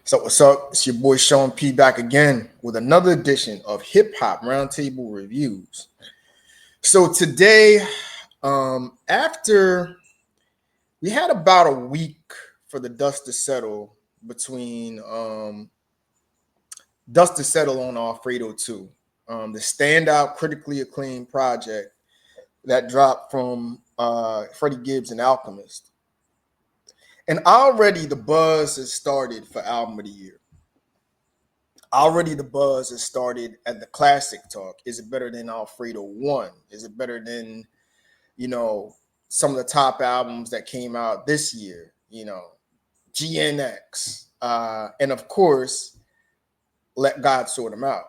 So what's up? It's your boy Sean P back again with another edition of Hip Hop Roundtable Reviews. So today, after we had about a week for the dust to settle between dust to settle on Alfredo 2, the standout critically acclaimed project that dropped from Freddie Gibbs and Alchemist. And already the buzz has started for album of the year. Already the buzz has started at the classic talk. Is it better than Alfredo 1? Is it better than, some of the top albums that came out this year? GNX. And of course, Let God Sort Them Out.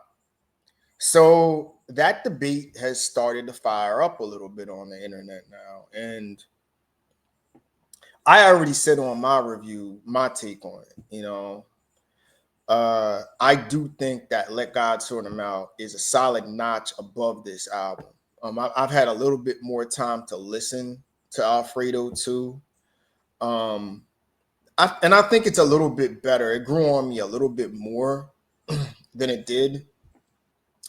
So that debate has started to fire up a little bit on the internet now. And I already said on my review, my take on it, I do think that Let God Sort Them Out is a solid notch above this album. I've had a little bit more time to listen to Alfredo too. I think it's a little bit better. It grew on me a little bit more than it did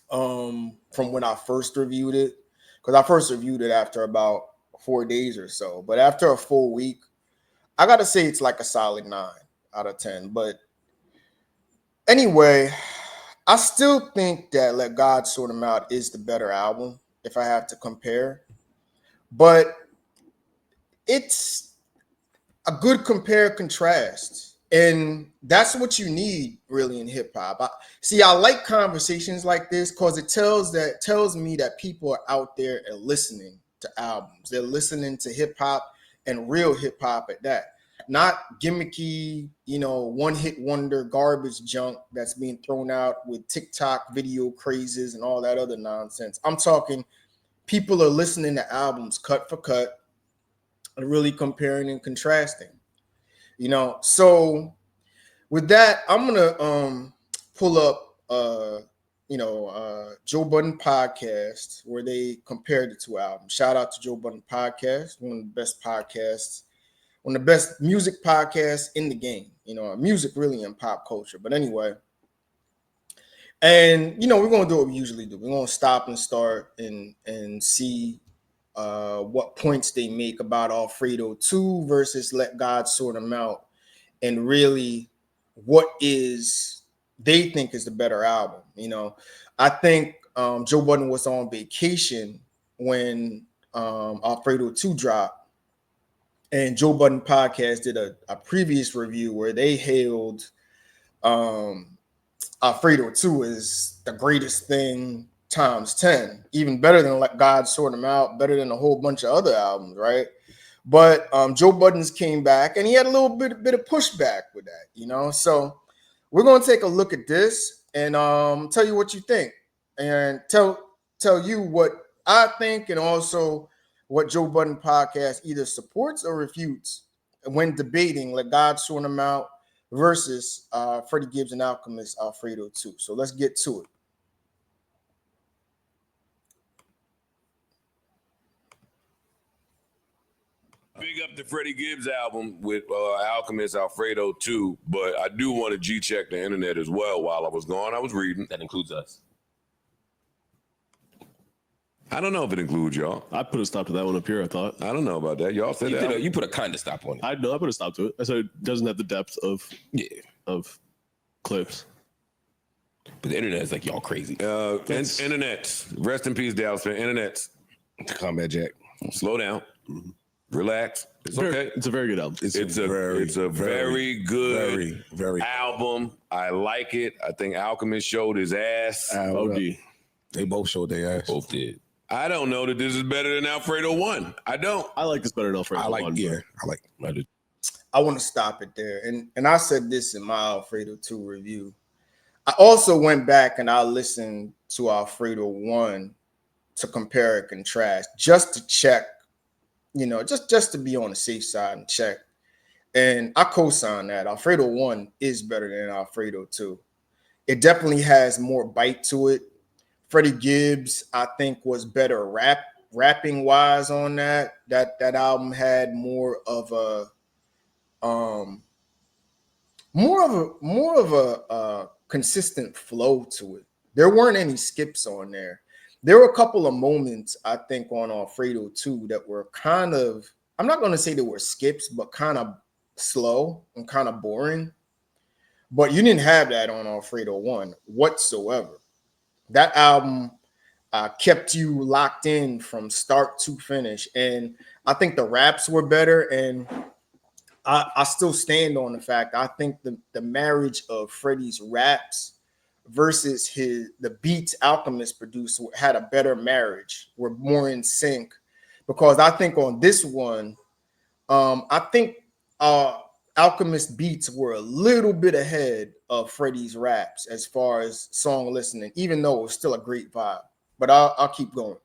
from when I first reviewed it. Because I first reviewed it after about 4 days or so. But after a full week, I got to say it's like a solid 9 out of 10. But anyway, I still think that Let God Sort Them Out is the better album if I have to compare. But it's a good compare contrast. And that's what you need really in hip hop. I like conversations like this because it tells me that people are out there and listening to albums. They're listening to hip hop and real hip hop at that. Not gimmicky, one-hit wonder garbage junk that's being thrown out with TikTok video crazes and all that other nonsense. I'm talking people are listening to albums cut for cut and really comparing and contrasting. So with that, I'm gonna pull up Joe Budden podcast where they compared the two albums. Shout out to Joe Budden podcast, one of the best podcasts, one of the best music podcasts in the game. Music really in pop culture. But anyway, and we're gonna do what we usually do. We're gonna stop and start and see what points they make about Alfredo 2 versus Let God Sort Them Out, and really what is they think is the better album. I think Joe Budden was on vacation when Alfredo 2 dropped, and Joe Budden podcast did a previous review where they hailed Alfredo 2 as the greatest thing times 10, even better than Let God Sort Them Out, better than a whole bunch of other albums, right? But Joe Budden's came back and he had a little bit of pushback with that, So we're going to take a look at this and tell you what you think and tell you what I think, and also what Joe Budden podcast either supports or refutes when debating Let God Sort Them Out versus Freddie Gibbs and Alchemist Alfredo 2. So let's get to it. Big up the Freddie Gibbs album with Alchemist Alfredo 2, but I do want to G-check the internet as well while I was gone. I was reading. That includes us. I don't know if it includes y'all. I put a stop to that one up here, I thought. I don't know about that. Y'all said that. You put a kind of stop on it. I put a stop to it. I said it doesn't have the depth of Clipse. But the internet is like y'all crazy. Internet. Rest in peace, Dallas fan. Internet. Combat Jack. Slow down. Mm-hmm. Relax. It's okay. It's a very good album. It's a very good album. I like it. I think Alchemist showed his ass. OD. They both showed their ass. Both did. I don't know that this is better than Alfredo 1. I don't. I like this better than Alfredo 1. I want to stop it there. And I said this in my Alfredo 2 review. I also went back and I listened to Alfredo 1 to compare and contrast, just to check, just to be on the safe side and check. And I co-sign that. Alfredo 1 is better than Alfredo 2. It definitely has more bite to it. Freddie Gibbs, I think, was better rapping wise on that. That album had more of a more of a consistent flow to it. There weren't any skips on there. There were a couple of moments I think on Alfredo too that were kind of, I'm not going to say they were skips, but kind of slow and kind of boring. But you didn't have that on Alfredo 1 whatsoever. That album kept you locked in from start to finish. And I think the raps were better. And I still stand on the fact I think the marriage of Freddie's raps versus the beats Alchemist produced had a better marriage. We're more in sync. Because I think on this one, I think Alchemist beats were a little bit ahead of Freddie's raps as far as song listening, even though it was still a great vibe. But I'll keep going.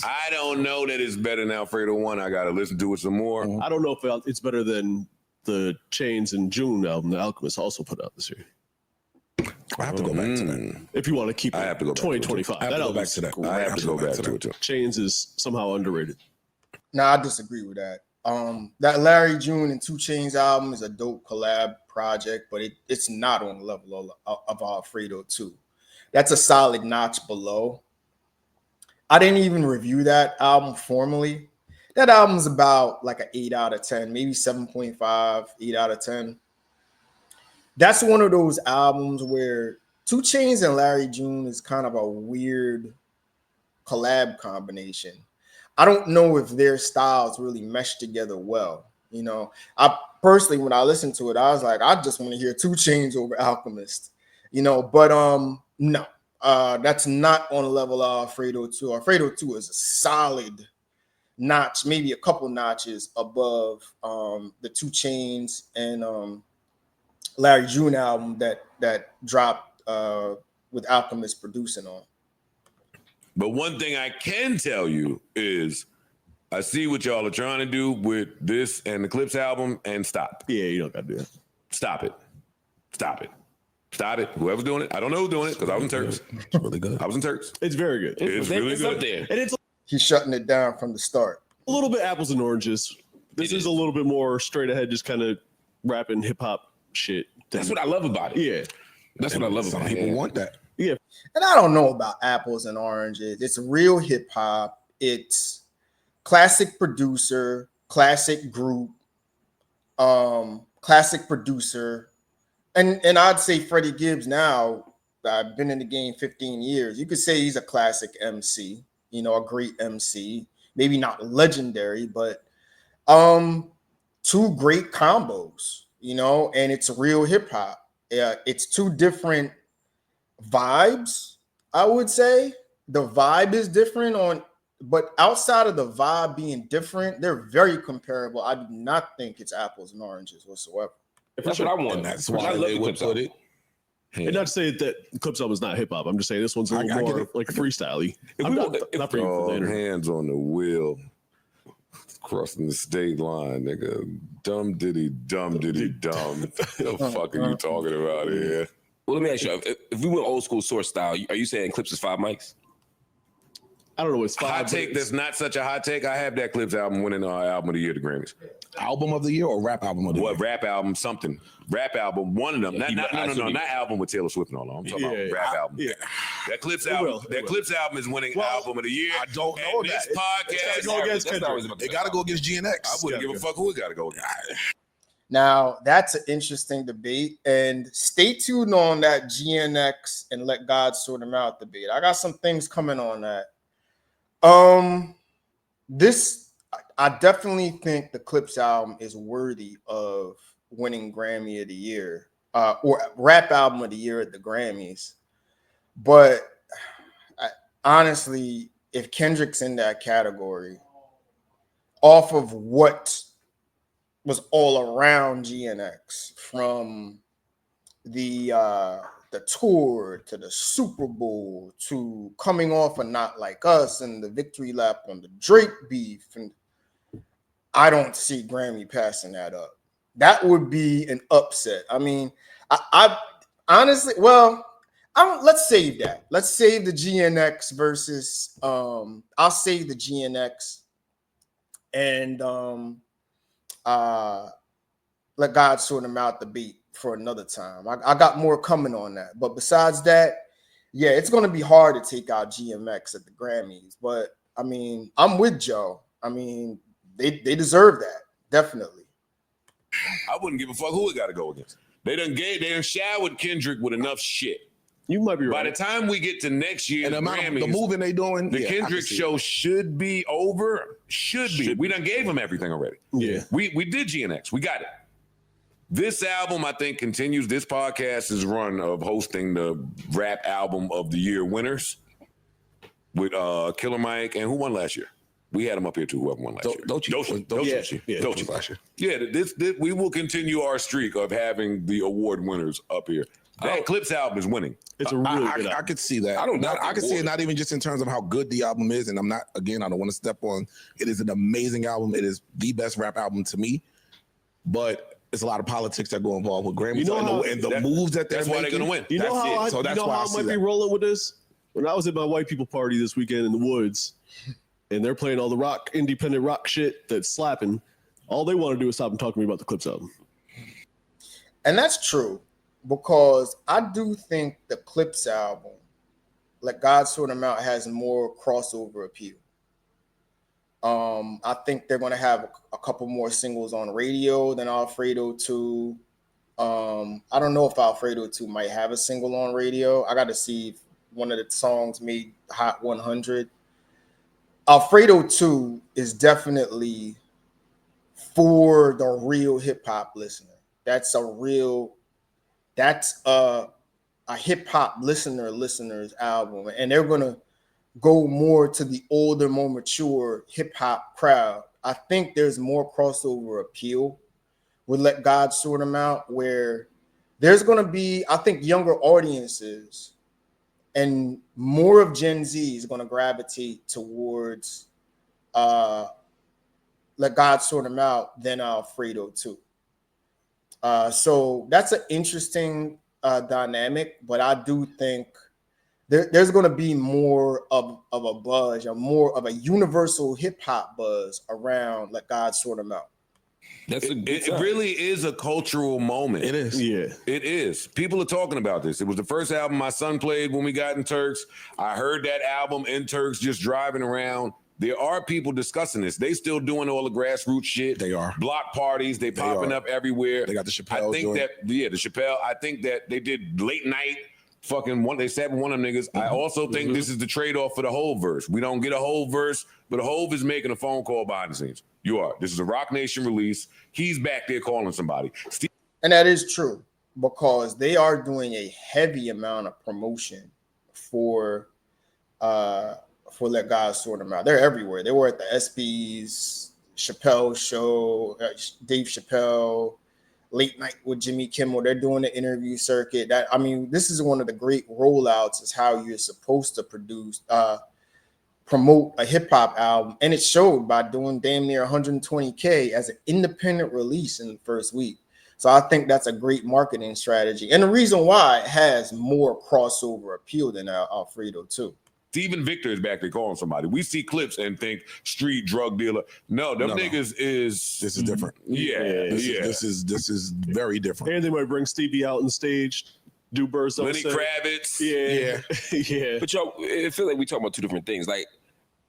I don't know that it's better than Alfredo 1. I got to listen to it some more. I don't know if it's better than the Chains in June album that Alchemist also put out this year. I have to go back to that. If you want to keep it, I have to go back to it. 2025. I have to go back album's to that. great. I have to go back to it too. Chains is somehow underrated. No, I disagree with that. That Larry June and 2 Chainz album is a dope collab project, but it's not on the level of Alfredo 2. That's a solid notch below. I didn't even review that album formally. That album's about like an 8 out of 10, maybe 7.5, 8 out of 10. That's one of those albums where 2 Chainz and Larry June is kind of a weird collab combination. I don't know if their styles really mesh together well. You know, I personally, when I listened to it, I was like, I just want to hear 2 Chainz over Alchemist, you know, but no, that's not on the level of Alfredo 2. Alfredo 2 is a solid notch, maybe a couple notches above the 2 Chainz and Larry June album that dropped with Alchemist producing on. But one thing I can tell you is I see what y'all are trying to do with this and the Clipse album, and stop. Yeah, you don't got to do that. Stop it. Stop it. Stop it. Whoever's doing it. I don't know who's doing it because I was in Turks. It's really good. I was in Turks. It's very good. It's really good. up there. And it's He's shutting it down from the start. a little bit apples and oranges. This is a little bit more straight ahead, just kind of rapping hip hop shit. That's what I love about it. Yeah. That's what I love Some about it. people want that. Yeah. And I don't know about apples and oranges. It's real hip hop. It's classic producer, classic group, classic producer. And I'd say Freddie Gibbs now, I've been in the game 15 years. You could say he's a classic MC, you know, a great MC. Maybe not legendary, but 2 great combos, you know, and it's real hip hop. It's 2 different vibes, I would say. The vibe is different but outside of the vibe being different, they're very comparable. I do not think it's apples and oranges whatsoever. That's what I want. And that's I why love they the would Clipse put album. it. And not to say that Clipse album is not hip hop. I'm just saying this one's a little I get more it. like freestyle-y. If I'm we not, want- not for you for Oh, later. hands on the wheel. Crossing the state line, nigga. Dumb diddy dumb. The fuck are you talking about here? Well, let me ask you: if we went old school source style, are you saying Clipse is 5 mics? I don't know. It's 5. Hot but take it's- that's not such a hot take. I have that Clipse album winning album of the year at the Grammys. Album of the year or rap album of the year? What rap album? Something rap album. One of them. Yeah, Not album with Taylor Swift and all that. I'm talking about rap album. Yeah. That Clipse It album. will, it That will. Clipse album is winning album of the year. I don't know and that. This podcast. go against That's not Kendrick. always about the It got to go against GNX. I wouldn't give a fuck who it got to go. Now, that's an interesting debate, and stay tuned on that GNX and Let God Sort Them Out debate. I got some things coming on that. I definitely think the Clipse album is worthy of winning Grammy of the Year or rap album of the year at the Grammys. But honestly, if Kendrick's in that category, off of what was all around GNX, from the tour to the Super Bowl to coming off of Not Like Us and the victory lap on the Drake beef, and I don't see Grammy passing that up. That would be an upset. I mean, I honestly, let's save that. Let's save the GNX versus I'll save the GNX and Let God Sort Them Out the beat for another time. I got more coming on that. But besides that, yeah, it's going to be hard to take out GMX at the Grammys. But, I mean, I'm with Joe. I mean, they deserve that, definitely. I wouldn't give a fuck who it got to go against. They done showered Kendrick with enough shit. You might be By right. the time we get to next year's And Grammys, the moving they doing, the yeah, I can Kendrick see show it. should be over. Should be. We done gave him everything already. Yeah. We did GNX. We got it. This album, I think, continues this podcast's run of hosting the rap album of the year winners with Killer Mike and who won last year? We had him up here too. Whoever won last year. Doechii last year. Yeah, this we will continue our streak of having the award winners up here. That Clipse album is winning. It's a really good I album. could see that. I I could see it not even just in terms of how good the album is, and I don't want to step on. It is an amazing album. It is the best rap album to me, but it's a lot of politics that go involved with Grammys. You know how- and the moves that they're That's why making. they're gonna win. You know That's how it. I, So you that's know why how I I see might be that. rolling with this? When I was at my white people party this weekend in the woods, and they're playing all the independent rock shit that's slapping, all they want to do is stop and talk to me about the Clipse album. And that's true, because I do think the Clipse album, like God Sort Him Out, has more crossover appeal. I think they're going to have a couple more singles on radio than Alfredo 2. I don't know if Alfredo 2 might have a single on radio. I got to see if one of the songs made Hot 100. Alfredo 2 is definitely for the real hip hop listener. That's a hip hop listener's album, and they're gonna go more to the older, more mature hip hop crowd. I think there's more crossover appeal with Let God Sort Him Out, where there's gonna be, I think, younger audiences and more of Gen Z is gonna gravitate towards Let God Sort Him Out than Alfredo 2. So that's an interesting dynamic, but I do think there's going to be more of a buzz, or more of a universal hip hop buzz around Let God Sort Him Out. It really is a cultural moment. It is. Yeah. It is. People are talking about this. It was the first album my son played when we got in Turks. I heard that album in Turks just driving around. There are people discussing this. They still doing all the grassroots shit. They are. Block parties. They popping are. up everywhere. They got the Chappelle I think joint. the Chappelle. I think that they did late night fucking one. They said one of them niggas. I also think this is the trade-off for the whole verse. We don't get a whole verse, but the Hove is making a phone call behind the scenes. You are. This is a Rock Nation release. He's back there calling somebody. And that is true, because they are doing a heavy amount of promotion for Let God Sort Him Out. They're everywhere. They were at the ESPYs, Chappelle show, Dave Chappelle, Late Night with Jimmy Kimmel. They're doing the interview circuit. This is one of the great rollouts, is how you're supposed to promote a hip hop album, and it showed by doing damn near 120K as an independent release in the first week. So I think that's a great marketing strategy, and the reason why it has more crossover appeal than Alfredo too. Steven Victor is back there calling somebody. We see clips and think street drug dealer. No, them niggas is. This is different. This is very different. And they might bring Stevie out on stage, do bursts on Lenny set. Kravitz. Yeah. Yeah. But y'all, I feel like we talking about two different things. Like,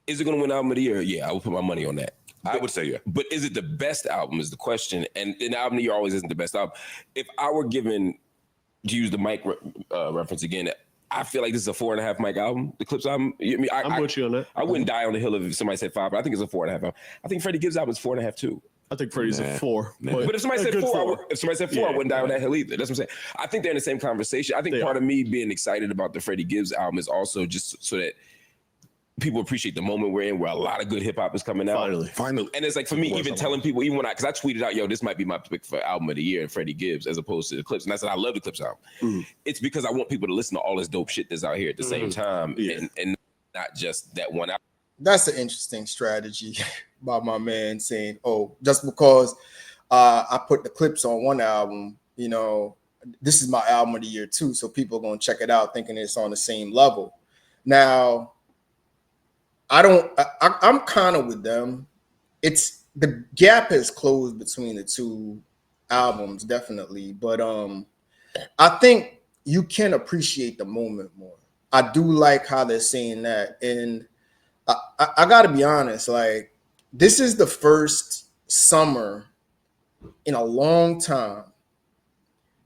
is it going to win album of the year? Yeah, I would put my money on that. I would say yeah. But is it the best album is the question. And an album of the year always isn't the best album. If I were given, to use the Mike reference again, I feel like this is a 4.5 Mike album, the Clipse album. I'm with you on that. I wouldn't die on the hill if somebody said 5, but I think it's a 4.5 album. I think Freddie Gibbs' album is 4.5 too. I think Freddie's a 4. But if somebody said 4, I wouldn't die on that hill either. That's what I'm saying. I think they're in the same conversation. I think part of me being excited about the Freddie Gibbs album is also just so that people appreciate the moment we're in, where a lot of good hip hop is coming out. Finally. And it's like, for me, even telling people, even when because I tweeted out, yo, this might be my pick for album of the year, Freddie Gibbs, as opposed to the Clipse. And I said, I love the Clipse album. It's because I want people to listen to all this dope shit that's out here at the same time, and not just that one album. That's an interesting strategy by my man, saying, oh, just because I put the Clipse on one album, this is my album of the year too. So people are going to check it out thinking it's on the same level. Now, I'm kind of with them. It's the gap has closed between the two albums, definitely. But I think you can appreciate the moment more. I do like how they're saying that. And I gotta be honest, like, this is the first summer in a long time,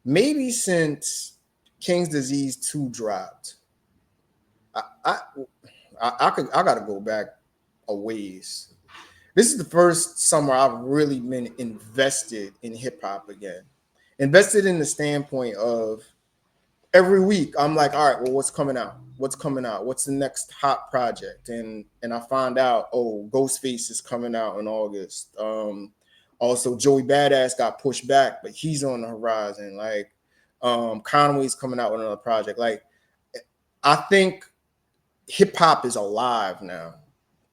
maybe since King's Disease 2 dropped. I gotta go back a ways. This is the first summer I've really been invested in hip hop again. Invested in the standpoint of every week I'm like, all right, well, what's coming out? What's coming out? What's the next hot project? And I find out, oh, Ghostface is coming out in August. Also, Joey Badass got pushed back, but he's on the horizon. Like, Conway's coming out with another project. Like, I think hip hop is alive now.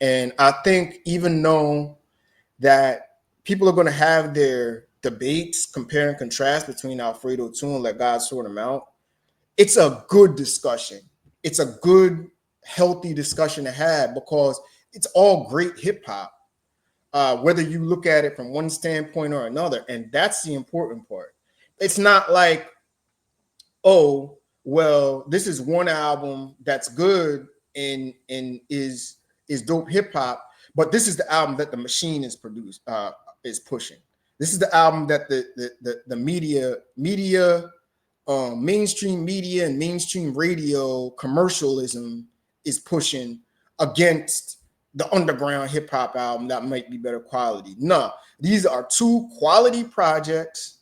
And I think even though that people are going to have their debates, compare and contrast between Alfredo 2 and Let God Sort Him Out, it's a good discussion. It's a good, healthy discussion to have because it's all great hip hop, whether you look at it from one standpoint or another. And that's the important part. It's not like, oh, well, this is one album that's good and is dope hip hop, but this is the album that the machine is pushing. This is the album that the media, mainstream media and mainstream radio commercialism is pushing against the underground hip hop album that might be better quality. No, these are two quality projects,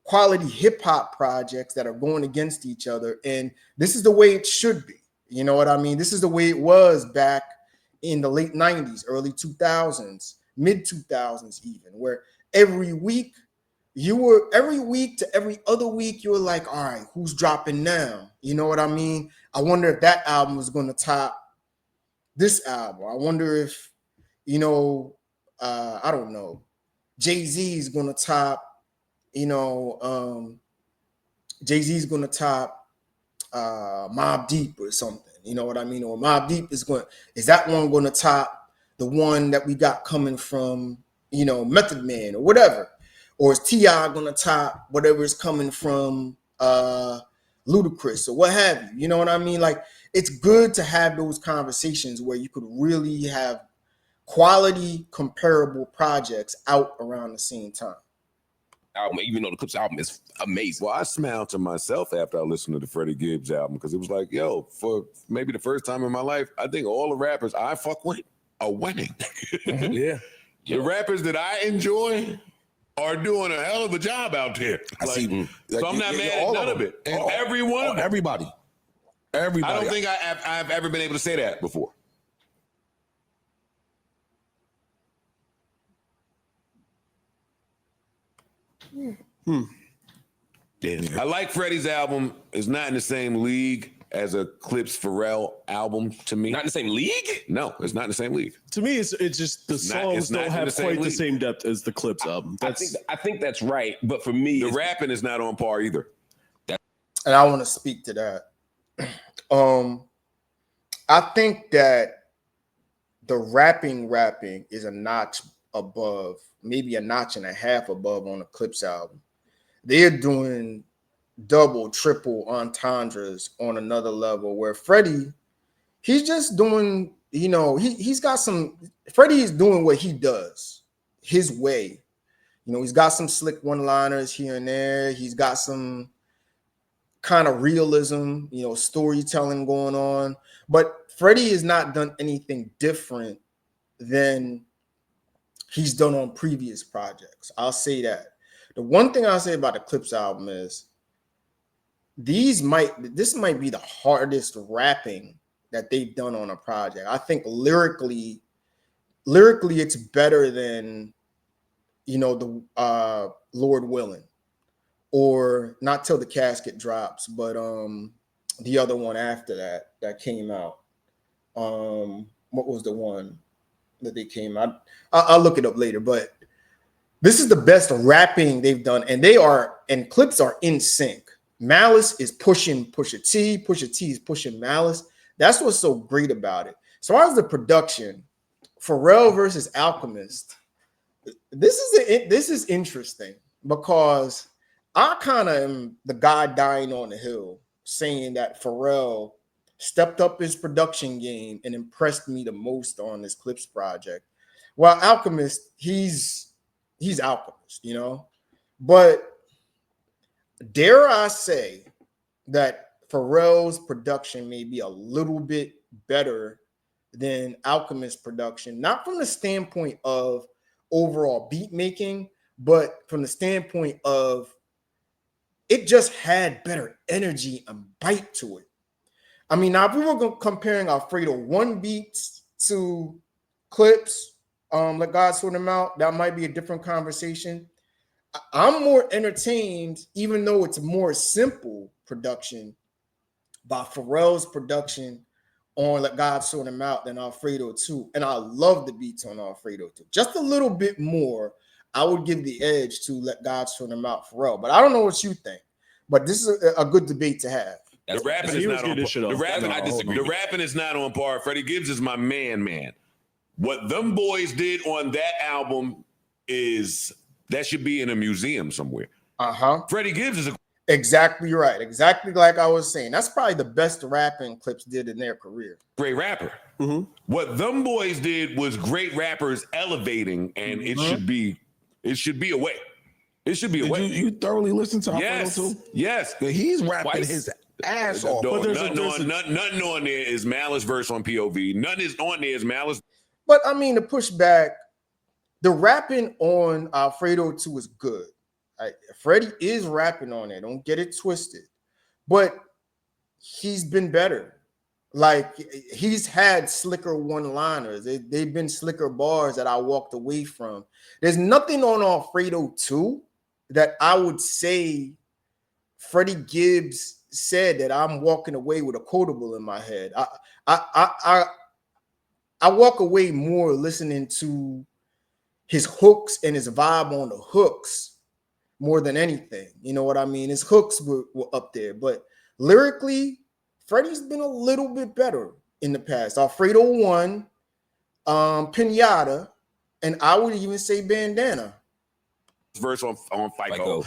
quality hip hop projects that are going against each other. And this is the way it should be. You know what I mean? This is the way it was back in the late 90s, early 2000s, mid 2000s, even, where every week to every other week, you were like, all right, who's dropping now? You know what I mean? I wonder if that album is going to top this album. I wonder if, I don't know, Jay-Z is going to top, Jay-Z's going to top Mobb Deep or something. You know what I mean? Or Mobb Deep is that one going to top the one that we got coming from, Method Man or whatever? Or is T.I. going to top whatever is coming from Ludacris or what have you? You know what I mean? Like, it's good to have those conversations where you could really have quality comparable projects out around the same time. Album, even though the Clipse album is amazing. Well, I smiled to myself after I listened to the Freddie Gibbs album because it was like, yo, for maybe the first time in my life, I think all the rappers I fuck with are winning. Mm-hmm. Yeah. The rappers that I enjoy are doing a hell of a job out there. I see. So I'm not mad at none of it. Every one of them. Everybody. I don't think I've ever been able to say that before. Yeah. I like Freddie's album. It's not in the same league as a Clipse Pharell album to me. Not in the same league? No, it's not in the same league. To me, it's just the songs don't have quite the same depth as the Clipse album. I think that's right. But for me, the rapping is not on par either. And I want to speak to that. I think that the rapping is a notch above, maybe a notch and a half above on the Clipse album. They're doing double, triple entendres on another level where Freddie, he's just doing, he's got some, Freddie is doing what he does his way. He's got some slick one-liners here and there. He's got some kind of realism, storytelling going on. But Freddie has not done anything different than he's done on previous projects. I'll say that. The one thing I'll say about the Clipse album is this might be the hardest rapping that they've done on a project. I think lyrically it's better than, the Lord Willing, or Not Till the Casket Drops, but the other one after that came out. What was the one that they came out? I'll look it up later, but this is the best rapping they've done, and Clipse are in sync. Malice is pushing Pusha T. Pusha T is pushing Malice. That's what's so great about it. As far as the production, Pharell versus Alchemist, this is interesting because I kind of am the guy dying on the hill saying that Pharrell stepped up his production game and impressed me the most on this Clipse project. Well, Alchemist, he's Alchemist, you know, but dare I say that Pharrell's production may be a little bit better than Alchemist production, not from the standpoint of overall beat making, but from the standpoint of it just had better energy and bite to it. I mean, now if we were comparing Alfredo 1 beats to Clipse, let God sort them out, that might be a different conversation. I'm more entertained, even though it's more simple production, by Pharrell's production on Let God Sort Him Out than Alfredo 2. And I love the beats on Alfredo 2. Just a little bit more, I would give the edge to Let God Sort Him Out Pharrell. But I don't know what you think. But this is a good debate to have. The rapping is not on par. The rapping is not on par. Freddie Gibbs is my man. What them boys did on that album that should be in a museum somewhere. Freddie Gibbs is exactly right. Exactly like I was saying. That's probably the best rapping Clipse did in their career. Great rapper. Mm-hmm. What them boys did was great rappers elevating, and it should be a way. It should be a way. You thoroughly listen to Alfredo too? Yes. He's rapping his ass off. Nothing on there is Malice verse on POV. Nothing is on there is Malice. But I mean, to push back, the rapping on Alfredo 2 is good. Freddie is rapping on it. Don't get it twisted. But he's been better. Like, he's had slicker one-liners. They've been slicker bars that I walked away from. There's nothing on Alfredo 2 that I would say Freddie Gibbs said that I'm walking away with a quotable in my head. I walk away more listening to his hooks and his vibe on the hooks more than anything. You know what I mean? His hooks were up there, but lyrically, Freddie's been a little bit better in the past. Alfredo 1, Pinata, and I would even say Bandana. Verse on FICO.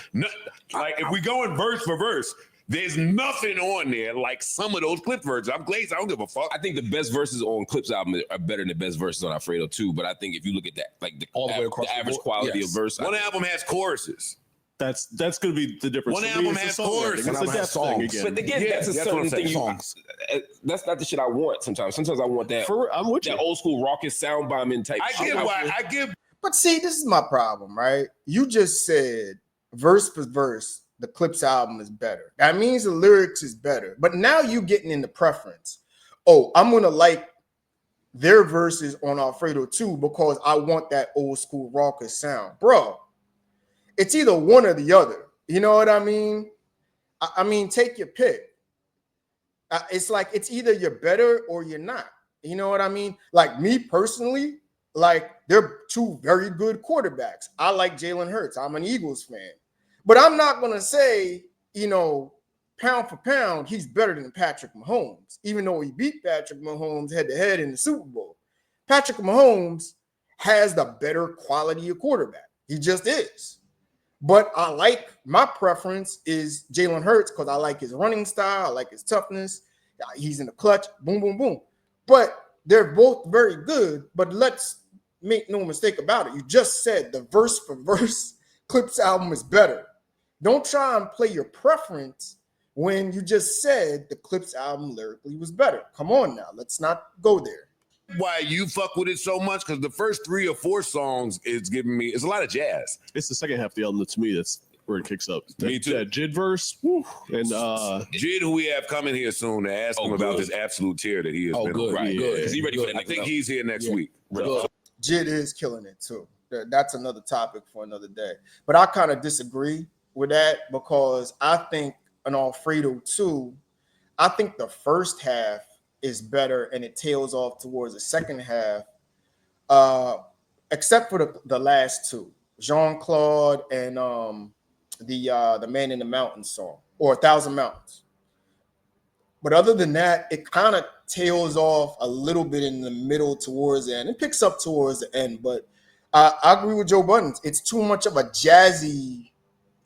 Like, if we go in verse for verse, there's nothing on there like some of those Clipse verses. I'm glazed. I don't give a fuck. I think the best verses on Clipse album are better than the best verses on Alfredo too. But I think if you look at that, like the average quality of verse, one album has choruses. That's going to be the difference. One album has choruses. It's a depth thing again. But again, that's a certain thing. That's not the shit I want. Sometimes I want that. I'm with you. That old school raucous sound bombing type. I give. But see, this is my problem, right? You just said verse for verse, the Clipse album is better. That means the lyrics is better. But now you getting into preference. Oh, I'm going to like their verses on Alfredo 2 because I want that old school raucous sound. Bro, it's either one or the other. You know what I mean? I mean, take your pick. It's like it's either you're better or you're not. You know what I mean? Like me personally, like they're two very good quarterbacks. I like Jalen Hurts. I'm an Eagles fan. But I'm not going to say, pound for pound, he's better than Patrick Mahomes, even though he beat Patrick Mahomes head-to-head in the Super Bowl. Patrick Mahomes has the better quality of quarterback. He just is. But my preference is Jalen Hurts because I like his running style. I like his toughness. He's in the clutch. Boom, boom, boom. But they're both very good. But let's make no mistake about it. You just said the verse for verse Clipse album is better. Don't try and play your preference when you just said the Clipse album lyrically was better. Come on now. Let's not go there. Why you fuck with it so much? Because the first 3 or 4 songs it's a lot of jazz. It's the second half of the album that to me that's where it kicks up. Me too. That Jid verse, and Jid, who we have coming here soon to ask him about this absolute tear that he has been on. Right, good. Because he ready for that. I think he's here next week. Jid is killing it too. That's another topic for another day. But I kind of disagree with that because I think an Alfredo 2, I think the first half is better and it tails off towards the second half, except for the last 2, Jean-Claude and the Man in the Mountains song, or 1,000 Mountains. But other than that, it kind of tails off a little bit in the middle towards the end. It picks up towards the end, but I agree with Joe Budden. It's too much of a jazzy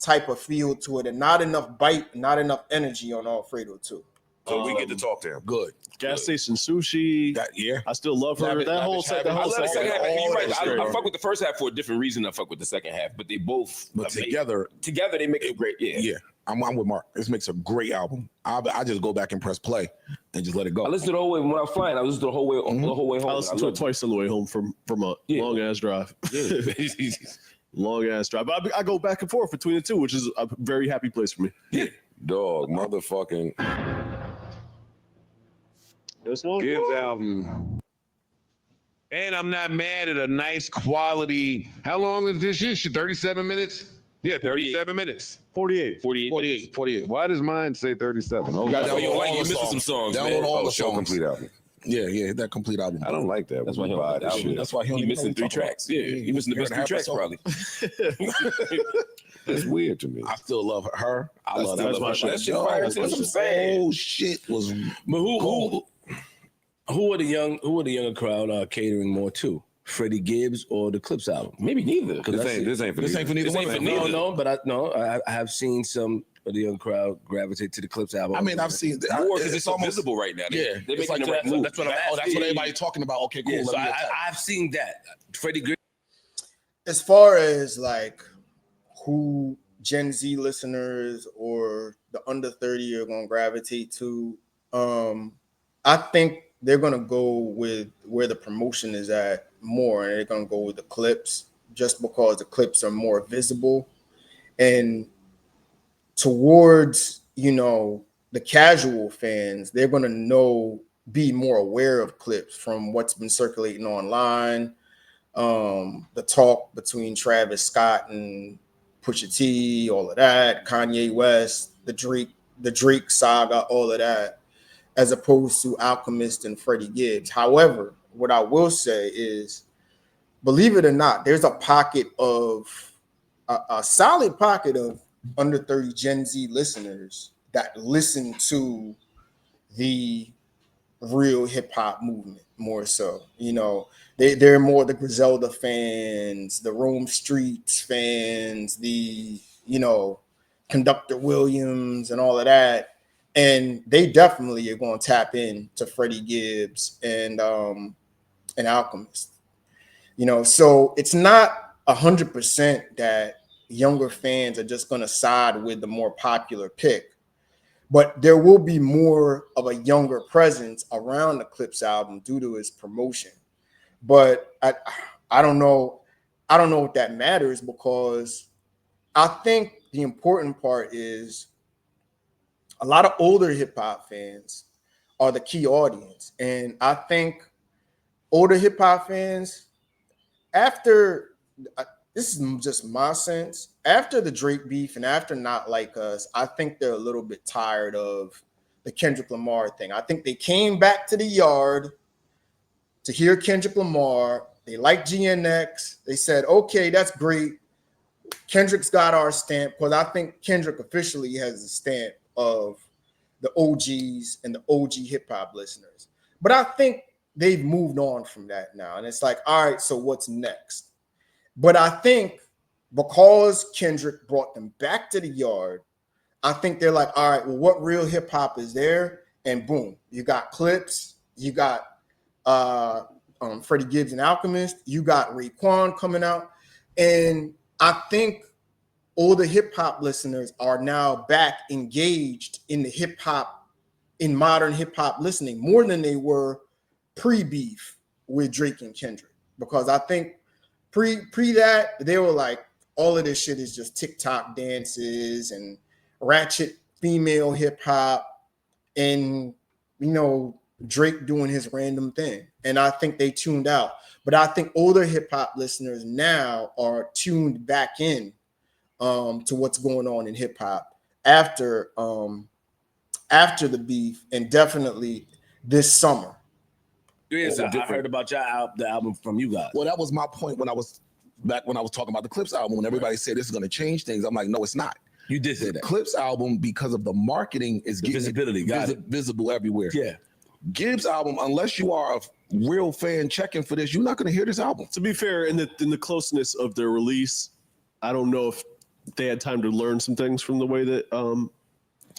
type of feel to it, and not enough bite, not enough energy on Alfredo too. So we get to talk to him. Good. Gas Station Sushi. Yeah. I still love her. Lavish- That whole Lavish set. That Habit. I whole love the second half. set. You're right. All I that fuck with the first half for a different reason. I fuck with the second half, but they both. But together they make it great. Yeah. Yeah, I'm with Mark. This makes a great album. I just go back and press play and just let it go. I listened to the whole way when I was flying. I listened to the whole way Mm-hmm. the whole way home. I listened to it loved twice on the way home from a long ass drive. Yeah. Long ass drive. I go back and forth between the two, which is a very happy place for me. Yeah. Dog, motherfucking This one. Gibbs album. And I'm not mad at a nice quality. How long is this shit? 37 minutes? Yeah, 37 minutes. 48. 48. Why does mine say 37? Oh, got Oh, you Download like all you the missing some songs. songs, Download man. all the show songs. complete album. Yeah, that complete album. I don't like that. That's when why you he buy don't this like shit. That's why He missing 3 tracks. Yeah, he missing the best 3 tracks probably. That's weird to me. I still love her. I love still that. love her. shit. That shit fire, too. That's what I'm saying. whole shit was. But who are the younger crowd catering more to? Freddie Gibbs or the Clipse album? Maybe neither. This ain't for neither This one. ain't for of them. neither. No, I have seen some of the young crowd gravitate to the Clipse album. I mean, I've seen More because it's so almost visible right now. Yeah, They're it's making like the right that- move. that's what I'm that's what asking. everybody's talking about. Okay, cool. Yeah, so let me attack. I've seen that. Freddie Gibbs. As far as like who Gen Z listeners or the under 30 are going to gravitate to, I think they're going to go with where the promotion is at more, and they're going to go with the clips just because the clips are more visible. And towards, the casual fans, they're going to be more aware of clips from what's been circulating online. The talk between Travis Scott and Pusha T, all of that, Kanye West, the Drake saga, all of that, as opposed to Alchemist and Freddie Gibbs. However, what I will say is, believe it or not, there's a solid pocket of under 30 Gen Z listeners that listen to the real hip hop movement more so. They're more the Griselda fans, the Rome Streets fans, the Conductor Williams and all of that. And they definitely are going to tap into Freddie Gibbs and Alchemist. So it's not 100% that younger fans are just going to side with the more popular pick, but there will be more of a younger presence around the Clipse album due to its promotion. But I don't know if that matters, because I think the important part is a lot of older hip hop fans are the key audience. And I think older hip hop fans, after this is just my sense, after the Drake beef and after Not Like Us, I think they're a little bit tired of the Kendrick Lamar thing. I think they came back to the yard to hear Kendrick Lamar. They like GNX. They said, okay, that's great. Kendrick's got our stamp, because I think Kendrick officially has the stamp of the OGs and the OG hip hop listeners. But I think they've moved on from that now. And it's like, all right, so what's next? But I think because Kendrick brought them back to the yard, I think they're like, all right, well, what real hip hop is there? And boom, you got Clipse, you got Freddie Gibbs and Alchemist, you got Raekwon coming out. And I think older hip hop listeners are now back engaged in the hip hop, in modern hip hop listening more than they were pre-beef with Drake and Kendrick. Because I think pre that, they were like, all of this shit is just TikTok dances and ratchet female hip hop and, Drake doing his random thing. And I think they tuned out. But I think older hip hop listeners now are tuned back in to what's going on in hip hop after the beef, and definitely this summer. Yes, I heard about the album from you guys. Well, that was my point when I was talking about the Clipse album. When everybody said this is going to change things, I'm like, no, it's not. You did say The that. Clipse album, because of the marketing, is getting visibility, visible everywhere. Yeah. Gibbs album, unless you are a real fan checking for this, you're not going to hear this album. To be fair, in the closeness of their release, I don't know if they had time to learn some things from the way that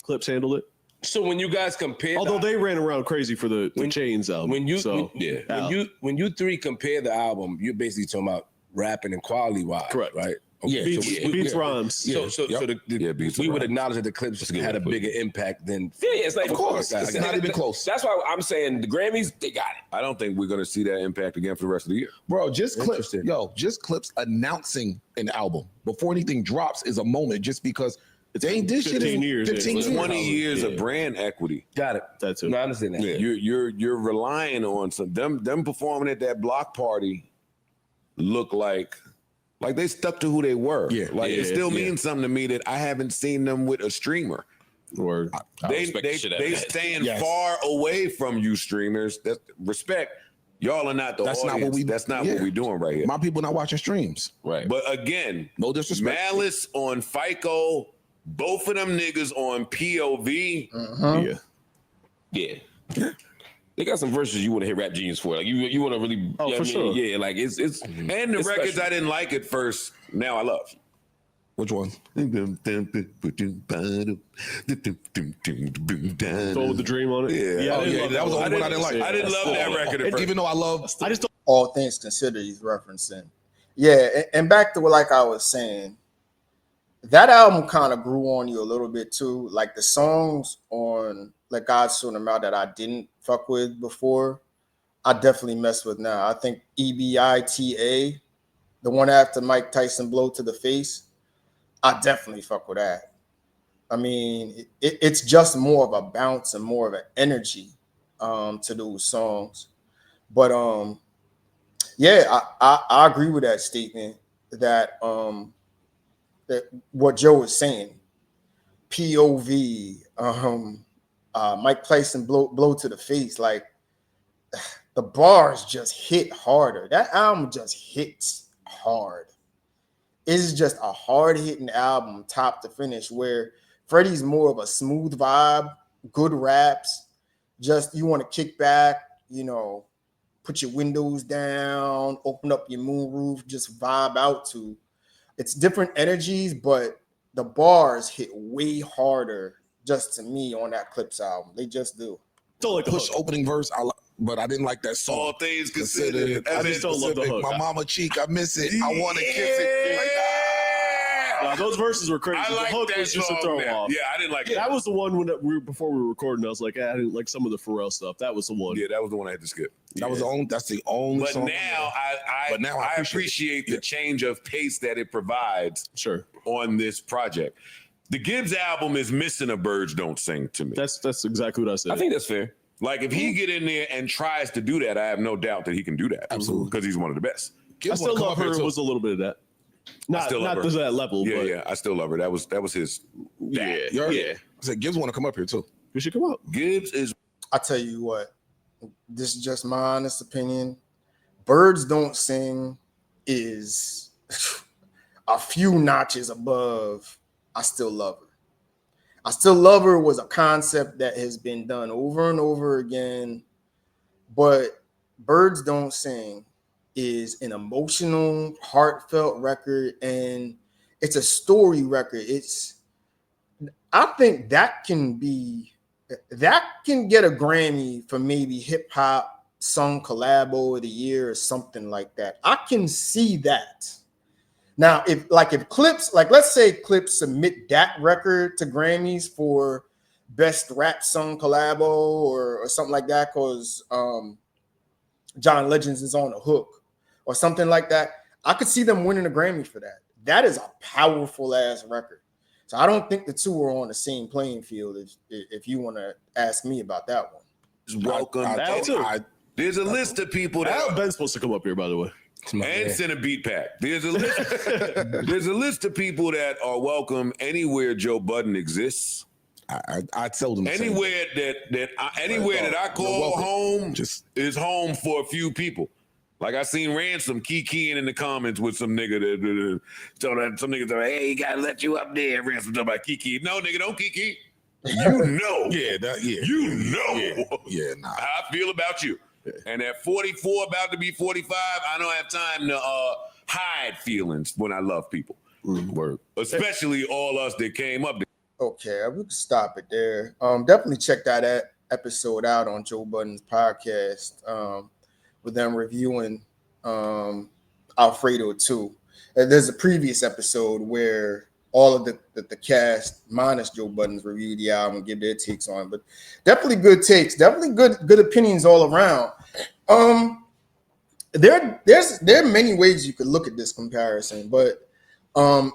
Clipse handled it. So when you guys compare, Although they ran around crazy for the Chains album. when you three compare the album, you're basically talking about rapping and quality wise, Correct. right? Yeah, beats rhymes. So we would acknowledge that the Clipse had a bigger impact than. Yeah, it's like Of course, it's not even close. That's why I'm saying the Grammys, they got it. I don't think we're gonna see that impact again for the rest of the year. Bro, just Clipse announcing an album before anything drops is a moment just because they ain't this shit 15 in years, 15 years. 20 years of brand equity. Got it. That too. No, I understand that. Yeah. You're relying on them performing at that block party look like they stuck to who they were. Yeah. It still means something to me that I haven't seen them with a streamer. Or They staying far away from you streamers. That's respect. Y'all are not the That's not audience. what we. That's not what we're doing right here. My people not watching streams. Right. But again, No disrespect. Malice on FICO, both of them niggas on POV. Yeah. They got some verses you want to hit Rap Genius for. Like you want to really. You know for what I sure. mean? Yeah, like it's And the it's records special. I didn't like at first, now I love. Which one? Throw the Dream on it. Yeah. Oh, yeah, that was the only one I didn't like. I didn't love that record at first. Even though I just don't. All things considered, he's referencing. Yeah, and back to what like I was saying, that album kind of grew on you a little bit too. Like the songs on Let God Sort Them Out that I didn't fuck with before, I definitely mess with now. I think EBITA, the one after Mike Tyson blow to the face, I definitely fuck with that. I mean, it's just more of a bounce and more of an energy to those songs. But yeah, I agree with that statement that that what Joe was saying. POV, Mike Tyson blow to the face, like the bars just hit harder. That album just hits hard. It's just a hard-hitting album, top to finish, where Freddie's more of a smooth vibe, good raps. Just you want to kick back, put your windows down, open up your moonroof, just vibe out to. It's different energies, but the bars hit way harder, just to me, on that Clipse album. They just do. Don't like the Push hook. opening verse, but I didn't like that song. All things considered. I just don't love the hook. My mama cheek, I miss it. I want to kiss it. Like, Those verses were crazy. I like the hook that was just a song, throw man. off. Yeah, I didn't like That was the one before we were recording. I was like, I didn't like some of the Pharrell stuff. That was the one. Yeah, that was the one I had to skip. That's the only But song. now I appreciate the change of pace that it provides Sure. on this project. The Gibbs album is missing a Birds Don't Sing to me. That's exactly what I said. I think that's fair. Like if he get in there and tries to do that, I have no doubt that he can do that. Absolutely. Because he's one of the best. I still love her. Was a little bit of that. Not still love her. to that level. Yeah, but yeah. I still love her. That was his. yeah. I said Gibbs want to come up here too. We should come up. Gibbs is I tell you what, this is just my honest opinion. Birds Don't Sing is a few notches above I Still Love Her. I Still Love Her was a concept that has been done over and over again, but Birds Don't Sing is an emotional, heartfelt record, and it's a story record. I think that can get a Grammy for maybe hip hop song collabo of the year or something like that. I can see that. Now, if Clipse, let's say Clipse submit that record to Grammys for best rap song collabo or something like that, because John Legends is on the hook or something like that, I could see them winning a Grammy for that. That is a powerful ass record. So I don't think the two are on the same playing field if you want to ask me about that one. welcome. There's a list of people that Ben's supposed to come up here, by the way. and send a beat pack. There's a list of people that are welcome anywhere Joe Budden exists. I tell them Anywhere that I call home is home for a few people. Like I seen Ransom kikiing in the comments with some nigga that told some nigga, hey, he gotta let you up there. Ransom talking about kiki. No, nigga, don't kiki. You know. You know. Nah. How I feel about you. And at 44, about to be 45, I don't have time to hide feelings when I love people. Word. Especially all us that came up. Okay, we can stop it there. Definitely check that episode out on Joe Budden's podcast. With them reviewing Alfredo too. And there's a previous episode where all of the cast minus Joe Budden's reviewed the album and give their takes on it. But definitely good takes, definitely good opinions all around. There are many ways you could look at this comparison, but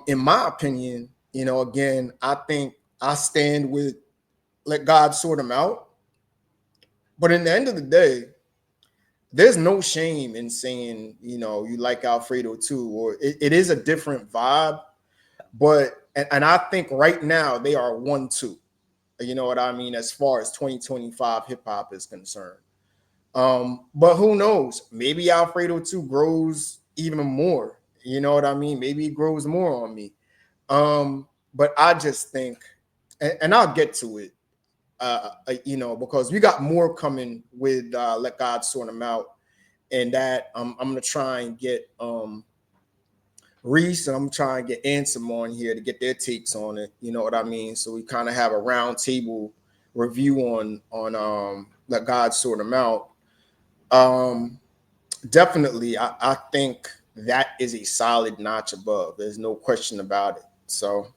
in my opinion, again, I think I stand with let God sort them out. But in the end of the day, there's no shame in saying, you like Alfredo too, or it is a different vibe. But, and I think right now they are 1-2. You know what I mean? As far as 2025 hip hop is concerned. But who knows? Maybe Alfredo 2 grows even more. You know what I mean? Maybe he grows more on me. But I just think, and I'll get to it, because we got more coming with Let God Sort Them Out. And that I'm going to try and get Reese and I'm trying to get Ansem on here to get their takes on it. You know what I mean? So we kind of have a round table review on Let God Sort Them Out. Definitely, I think that is a solid notch above. There's no question about it. So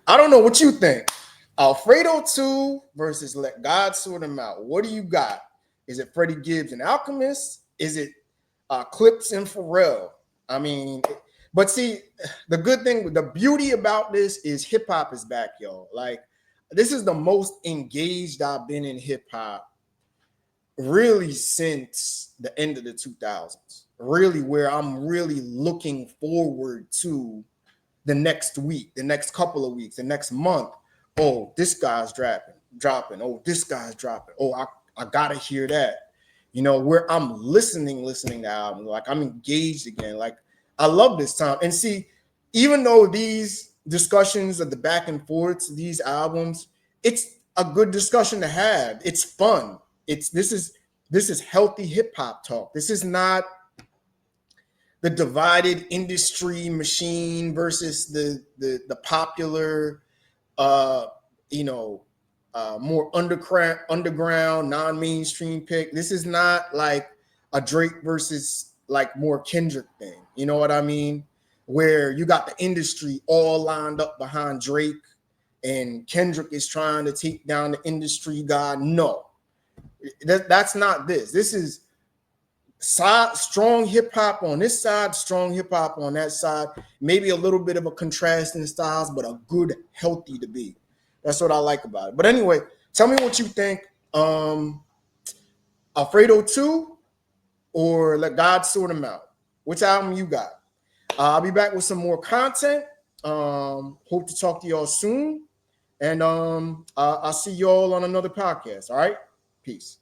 I don't know what you think. Alfredo 2 versus Let God Sort Them Out. What do you got? Is it Freddie Gibbs and Alchemist? Is it Clipse and Pharell? I mean, but see, the good thing, the beauty about this is hip hop is back, y'all. Like, this is the most engaged I've been in hip hop really since the end of the 2000s. Really, where I'm really looking forward to the next week, the next couple of weeks, the next month. Oh, this guy's dropping. Oh, this guy's dropping. Oh, I gotta hear that. Where I'm listening to albums, like I'm engaged again. Like I love this time. And see, even though these discussions of the back and forths, these albums, it's a good discussion to have. It's fun. This is healthy hip hop talk. This is not the divided industry machine versus the popular, more underground, non-mainstream pick. This is not like a Drake versus like more Kendrick thing. You know what I mean? Where you got the industry all lined up behind Drake and Kendrick is trying to take down the industry guy. No, that's not this. This is strong hip hop on this side, strong hip hop on that side. Maybe a little bit of a contrast in styles, but a good, healthy debate. That's what I like about it. But anyway, tell me what you think. Alfredo 2 or Let God Sort Them Out? Which album you got? I'll be back with some more content. Hope to talk to y'all soon. And I'll see y'all on another podcast. All right? Peace.